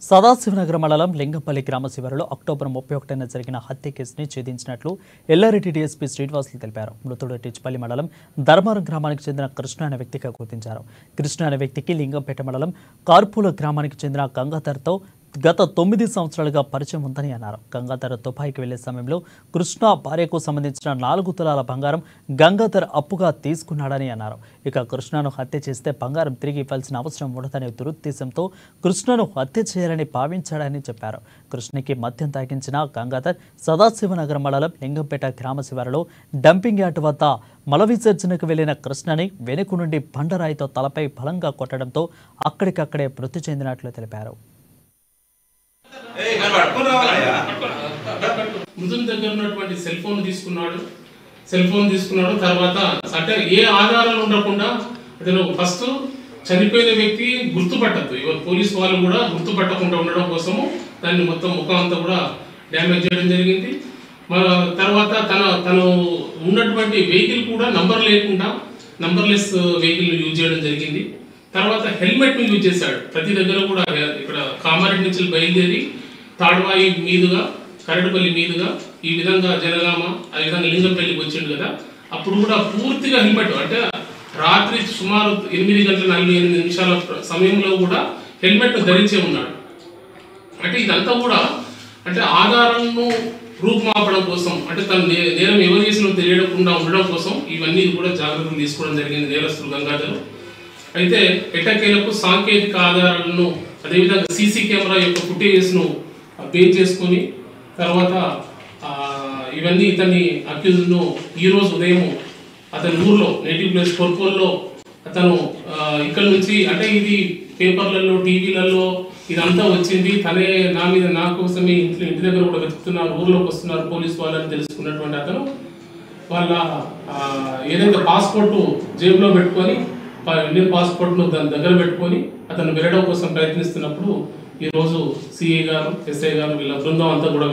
సదాశివనగర మండలం లింగంపల్లి గ్రామ శివారులో అక్టోబర్ 31న జరిగిన హత్య కేసుని ఛేదించినట్లు ఎల్లారెడ్డి డీఎస్పీ శ్రీనివాసులు తెలిపారు. మృతుడు టిచ్పల్లి మండలం ధర్మారం గ్రామానికి చెందిన కృష్ణ అనే వ్యక్తిగా గుర్తించారు. కృష్ణ అనే వ్యక్తికి లింగంపేట మండలం కార్పూల గ్రామానికి చెందిన గంగాధర్తో గత 9 సంవత్సరాలుగా పరిచయం ఉందని అన్నారు. గంగాధర్ దుబాయ్కి వెళ్లే సమయంలో కృష్ణ భార్యకు సంబంధించిన 4 తులాల బంగారం గంగాధర్ అప్పుగా తీసుకున్నాడని అన్నారు. ఇక కృష్ణను హత్య చేస్తే బంగారం తిరిగి ఇవ్వాల్సిన అవసరం ఉండదనే దురుద్దేశంతో కృష్ణను హత్య చేయాలని భావించాడని చెప్పారు. కృష్ణకి మద్యం తాగించిన గంగాధర్ సదాశివనగరం మండలం లింగంపేట గ్రామ శివారులో డంపింగ్ యార్డ్ వద్ద మల విసర్జనకు వెళ్లిన కృష్ణని వెనుక నుండి బండరాయితో తలపై బలంగా కొట్టడంతో అక్కడికక్కడే మృతి చెందినట్లు తెలిపారు. మృతుని దగ్గర ఉన్నటువంటి సెల్ ఫోన్ తీసుకున్నాడు. తర్వాత అంటే ఏ ఆధారాలు ఉండకుండా అతను ఫస్ట్ చనిపోయిన వ్యక్తి గుర్తుపట్టద్దు, ఇవాళ పోలీసు వాళ్ళు కూడా గుర్తుపట్టకుండా ఉండడం కోసము దాన్ని మొత్తం ముఖం అంతా కూడా డ్యామేజ్ చేయడం జరిగింది. తర్వాత తను ఉన్నటువంటి వెహికల్ కూడా నంబర్లెస్ వెహికల్ యూజ్ చేయడం జరిగింది. తర్వాత హెల్మెట్ ను యూజ్ చేశాడు. ప్రతి దగ్గర కూడా ఇక్కడ కామారెడ్డి నుంచి బయలుదేరి తాడ్వాయి మీదుగా కరడుపల్లి మీదుగా ఈ విధంగా జనగామ ఆ విధంగా లింగంపల్లికి వచ్చిండు కదా, అప్పుడు కూడా పూర్తిగా హెల్మెట్ అంటే రాత్రి సుమారు 8:48 సమయంలో కూడా హెల్మెట్ ధరించే ఉన్నాడు. అంటే ఇదంతా కూడా అంటే ఆధారాలను రూపుమాపడం కోసం, అంటే తన నేరం ఎవరు చేసినో తెలియకుండా ఉండడం కోసం ఇవన్నీ కూడా జాగ్రత్తలు తీసుకోవడం జరిగింది నేరస్తులు గంగాధర్. అయితే ఎట్టకేలకు సాంకేతిక ఆధారాలను అదేవిధంగా సీసీ కెమెరా యొక్క ఫుటేజెస్ను బేస్ చేసుకొని తర్వాత ఇవన్నీ ఇతన్ని అక్యూజ్ను ఈరోజు ఉదయం అతని ఊర్లో నేటివ్ ప్లేస్ కొర్కోల్లో అతను ఇక్కడ నుంచి అంటే ఇది పేపర్లలో టీవీలలో ఇదంతా వచ్చింది, తనే నా కోసమే ఇంటి దగ్గర కూడా వెతుకుతున్నారు, ఊర్లోకి వస్తున్నారు పోలీసు వాళ్ళని తెలుసుకున్నటువంటి అతను వాళ్ళ ఏదైతే పాస్పోర్టు జేబులో పెట్టుకొని ఇండియన్ పాస్పోర్ట్ను దాని దగ్గర పెట్టుకొని అతను వెళ్ళడం కోసం ప్రయత్నిస్తున్నప్పుడు ఈరోజు సిఐ గారు, ఎస్ఐ గారు వీళ్ళ బృందం అంతా కూడా